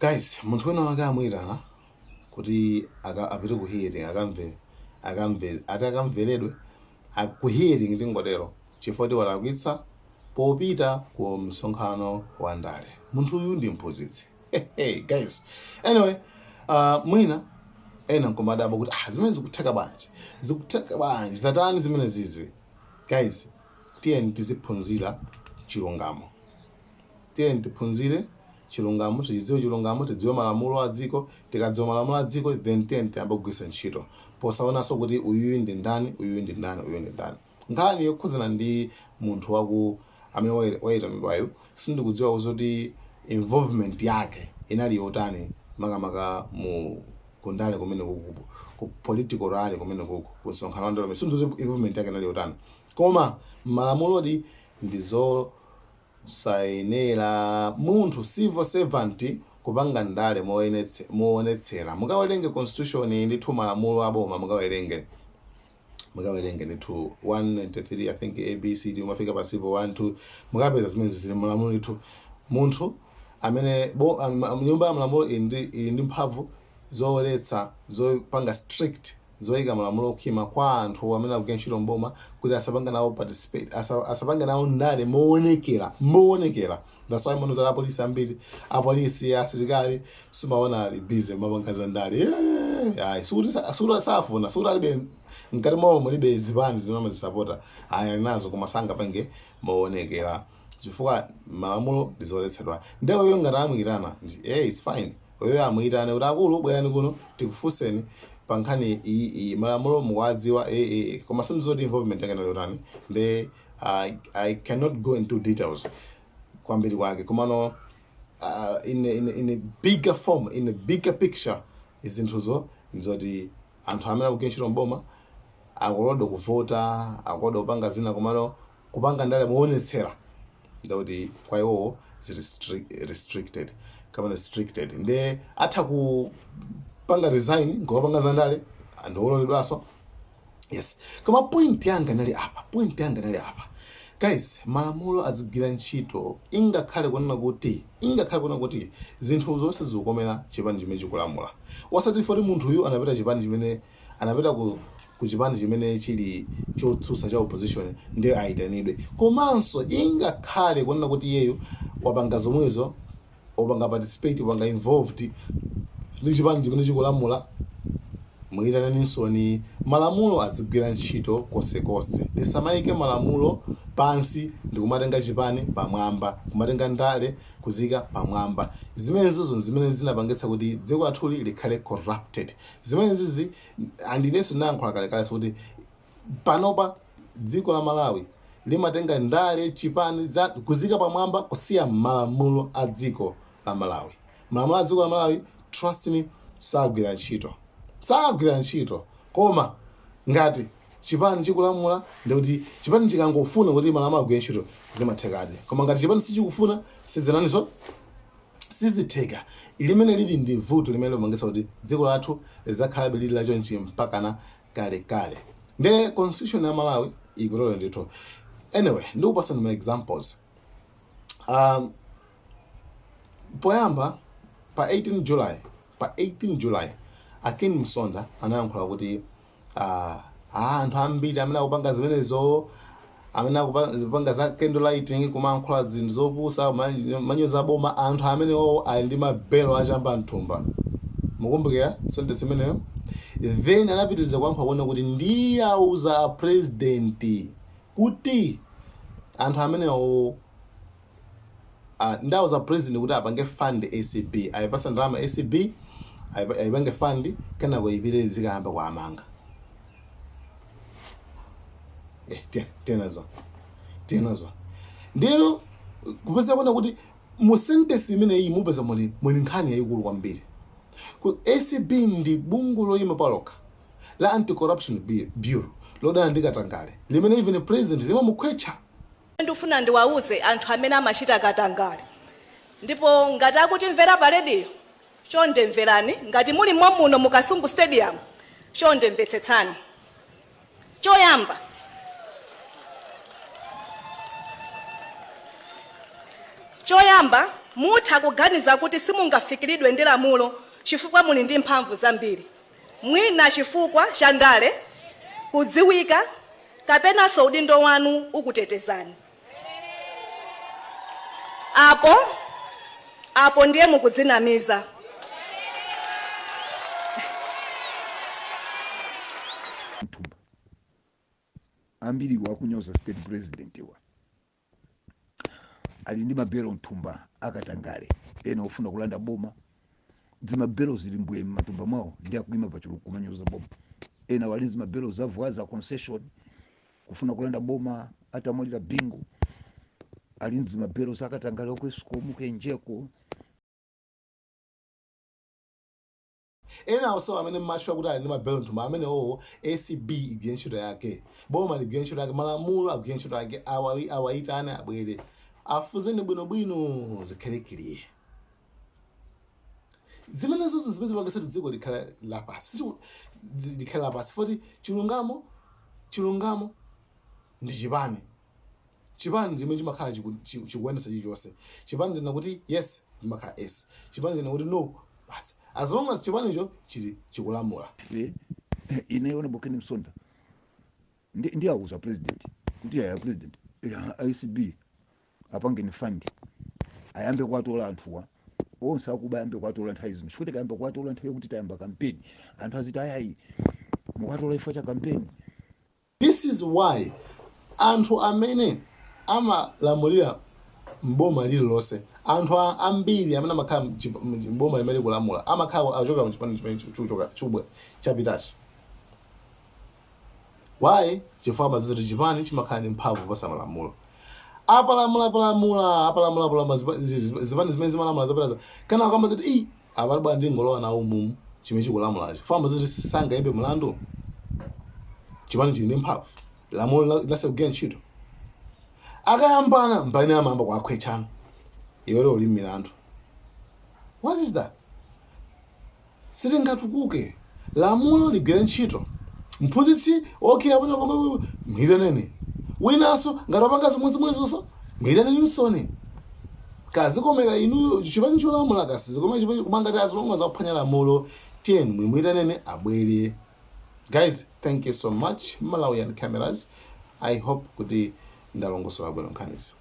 Guys, munthu wina wake amwirana kuti apite ku hearing akamveredwe ku hearing tingotero chifukwa ti walakwitsa popita ku msonkhano wa ndale. Munthu uyu ndi mphunzitsi. Guys, anyway, mwina ena nkomadaba kuti zimene zikutheka bwanji zatani zimene zizi. Guys, tiyeni tiziphunzira chilungamo, chilungamo, tidziwe chilungamo, tidziwe malamulo a dziko. Tikadziwa malamulo a dziko, then tiyeni tiyambe kugwiritsa ntchito posaonanso kuti uyu ndi ndani, uyu ndi ndani, uyu ndi ndani. Nkhani yokhuzana ndi munthu waku amene wayitanidwayo sindikudziwa kuti involvement yake inali yotani makamaka mu kundale kumene ku political rally kumene ku msonkhano wa ndale. Sindidziwa involvement yake inali yotani, koma malamulo sayenera munthu civil servant kupanga ndale moonetsera. Mukawerenge constitution ndithu malamulo aboma, mukawerenge ndithu 193 I think ABC umafika pa civil 1 2 mukapeza zimene zili malamulo ndithu. Munthu amene nyumba ya malamulo ndi mphamvu zoletsa zopanga strict zoyika malamulo okhima kwa anthu amene akugwira ntchito mboma kuti asapanga nawo participate, asapanga nawo ndale moonekera. That's why muno za apolisi ambiri, apolisi asilikali simaona ali busy mabangaza ndale. Sura safuna sura alibe ngati mwa mulibe zibani zimene amazisapota nazo kumasanga pange moonekera chifukwa malamulo ndizoletsedwa. Ndewe yo ngati amwirana it's fine, oyo amwirane kuti akulu bwerani kuno tikufunseni pankhani iyi malamulo muwadziwa koma sindizoti involvement yake nalotani. I cannot go into details kwambiri kwake, komano in a bigger form, in a bigger picture izinthuzo nzoti anthu amene akugwira ntchito mboma akulodo kuvota, akulodo kupanga zina, komano kupanga ndale moonetsera ndikuti kwa iwo restricted kama restricted. Nde atha kupanga resign ngopanga za ndale andololedwaso. Yes, koma point yanga nali apa guys, malamulo azigwira ntchito ingakhale kunena kuti zinthu zonse zikukomera chipani chimene chikulamula. Wasati foti munthu uyu anapita chipani chimene anapita ku chipani chimene chili chotsutsa cha opposition ndiye ayitanidwe. Komanso ingakhale kunena kuti iyeyo wapanga zomwezo, wapanga participate, wapanga involved ndi chipani chimene chikulamula, mwitananinso ni malamulo azigwira ntchito konsekonse. Tisamayike malamulo pansi ndikumatenga chipani pamwamba, kumatenga ndale kuzika pamwamba. Zimenezo zimene zinapangitsa kuti dziko lathuli likhale corrupted. Zimenezi andinenso nayankhula kalekale kuti panopa dziko la Malawi limatenga ndale chipani za kuzika pamwamba kusiya malamulo a dziko la Malawi. Malamulo a dziko la Malawi, trust me, sagwira ntchito. Koma ngati chipani chikulamula ndikuti chipani chikangofuna kuti malamulo agwire ntchito zimathekadi. Koma ngati chipani sichikufuna sizitheka. Limene lili ndi vuto limene limangisa kuti dziko lathu lizakhalabe lili lachonchi mpakana kale. Nde constitution ya Malawi ikutola ndithu. Anyway, ndikupasa ma examples. Poyamba pa 18 July Akin Msonda anayankhula kuti anthu ambiri amene akupanga zimenezo, amene akupanga za candle lighting, kumankhula zinthu zopusa, manyoza boma, anthu amene ali ndi mabelo achamba mthumba. Mukumbukira sonde zimeneyo. Then anapitiriza kuyankhula kuona kuti ndiye auza president kuti anthu amene ndauza president kuti apange fund ACB, ayipasa ndalama ACB, ayipange fund kana kuipire zikayamba kwa amanga. Tenazo. Ndino kupeza kuona kuti mu sentence imene iyi mupeza muli nkhani yayikulu kwambiri. Ku ACB ndi bungu loyima palokha la Anti-Corruption Bureau lodana ndi Katangale, limene even president limamukhwecha. Ndifuna ndiwauze anthu amene amachita Katangale, ndipo ngati akutimvera pa radio chonde mverani, ngati muli muno mu Kasungu Stadium chonde mvetsetsani. Choyamba mutha kuganiza kuti simungafikiridwe ndi lamulo chifukwa muli ndi mphamvu zambiri, mwina chifukwa cha ndale, kudziwika, kapenanso udindo wanu ukutetezani. Apo ndiye mukudzinamiza. Ambiri wakunyoza state president wa ali ndi mabelo Nthumba akatangale ena ufuna kulanda boma dzimabelo zili mbwe matumba mwawo ndi akuima pachulu kumanyoza boma ena wali zimabelo zavuaza concession kufuna kulanda boma atamulira bingu ali ndzimabelo sakatangale okwesukomu kenjeko ena also amene machwa kuti ali ndi mabelo Nthumba amene ACB igwira ntchito yake, boma ligwira ntchito yake, malamulo agwira ntchito yake, awayitane abwere afuzeni bwinobwino zikhalekire. Zimene zonse zimene zipangisati dziko likhala lapasi likhala lapasi foti chilungamo ndi chipani chimene chimakhala chikuyendetsa chilichonse. Chipani china kuti yes chimakhala yes, chipani china kuti no basi, as long as chipanicho chili chikulamula. Ine yona Bokeni Msonda ndi akuza president kuti ya president ICB apange ni fund ayambe kwatola anthuwa onse akuba ayambe kwatola nthawi zino chifukwa ayambe kwatola nthawi kuti tayamba campaign anthu aziti ayayi mukwatola ifo cha campaign. This is why anthu amene amalamulira mboma lililonse, anthu ambiri amene amakhala mboma limene kulamula amakhala achoka mchipani chimene chubwe chapitachi. Why? Chifukwa amaziti chipani chimakhala ndi mphamvu posa malamulo. Apalamula zipani zimene zimalamula zapitaza kana kama ziti abalibwa ndi ngolowa nawo umumu chimene chikulamulachi famba zoti sisanga ibe mlandu chipani chili ndi mphamvu lamulo lasegwira ntchito akayambana mbani amamba kwakhwechana iwero uli milandu. What is that? Sitingatukuke lamulo ligwira ntchito mphunzitsi okay abona koma mhitaneni winaso ngarapanga zimwezimwezo mhitaneni msoni kazi komeka inu chipani cholamula kasi zikoma chipani kumanga tazi lomwe zakuphwanya lamulo tiyeni mwitaneni abwere. Guys, thank you so much. Malawian Cameras, I hope kuti ndalongosola bwino nkhanizi.